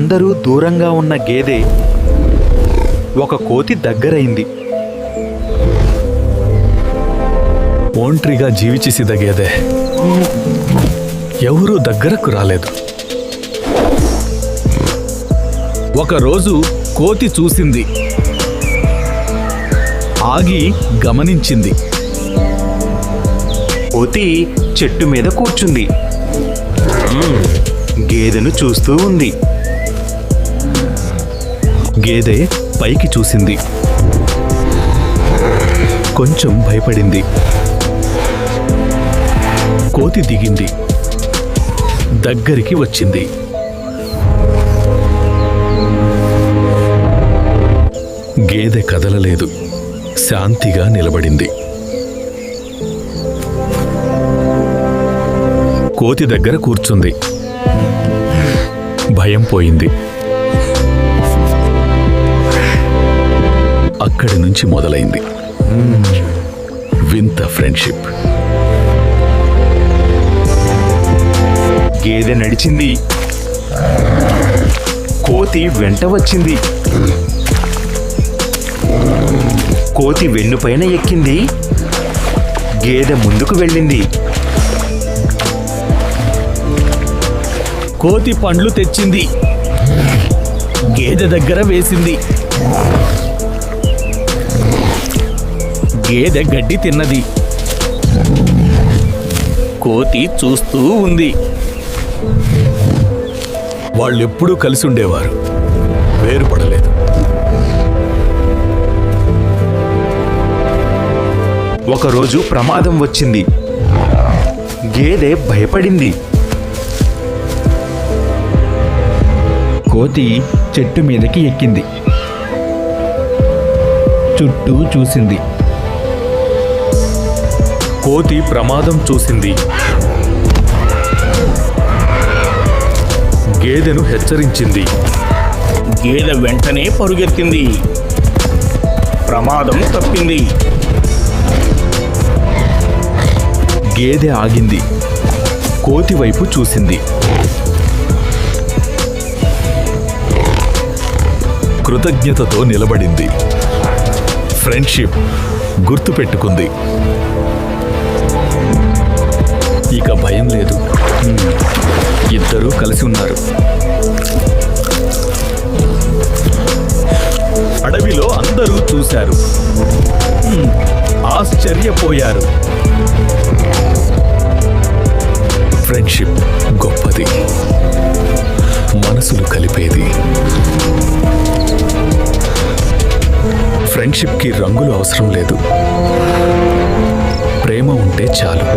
అందరూ దూరంగా ఉన్న గేదె ఒక కోతి దగ్గరైంది. ఒంట్రిగా జీవిచేసిದ గేదె ఎవరూ దగ్గరకు రాలేదు. ఒకరోజు కోతి చూసింది, ఆగి గమనించింది. కోతి చెట్టు మీద కూర్చుంది. గేదెను చూస్తూ ఉంది. గేదె పైకి చూసింది, కొంచెం భయపడింది. కోతి దిగింది, దగ్గరికి వచ్చింది. గేదె కదలలేదు, శాంతిగా నిలబడింది. కోతి దగ్గర కూర్చుంది. భయం పోయింది. అక్కడి నుంచి మొదలైంది వింత ఫ్రెండ్షిప్. గేదె నడిచింది, కోతి వెంట వచ్చింది. కోతి వెన్నుపైన ఎక్కింది, గేదె ముందుకు వెళ్ళింది. కోతి పండ్లు తెచ్చింది, గేదె దగ్గర వేసింది. గేదె గడ్డి తిన్నది, కోతి చూస్తూ ఉంది. వాళ్ళెప్పుడూ కలిసి ఉండేవారు, వేరుపడలేదు. ఒకరోజు ప్రమాదం వచ్చింది. గేదె భయపడింది. కోతి చెట్టు మీదకి ఎక్కింది, చుట్టూ చూసింది. కోతి ప్రమాదం చూసింది. గేదెను హెచ్చరించింది. గేదె వెంటనే పరుగెత్తింది. ప్రమాదం తప్పింది. గేదె ఆగింది, కోతి వైపు చూసింది. కృతజ్ఞతతో నిలబడింది. ఫ్రెండ్షిప్ గుర్తుపెట్టుకుంది. ఇక భయం లేదు, ఇద్దరూ కలిసి ఉన్నారు. అడవిలో అందరూ చూశారు, ఆశ్చర్యపోయారు. ఫ్రెండ్షిప్ గొప్పది, మనసులు కలిపేది. ఫ్రెండ్షిప్కి రంగులు అవసరం లేదు, ప్రేమ ఉంటే చాలు.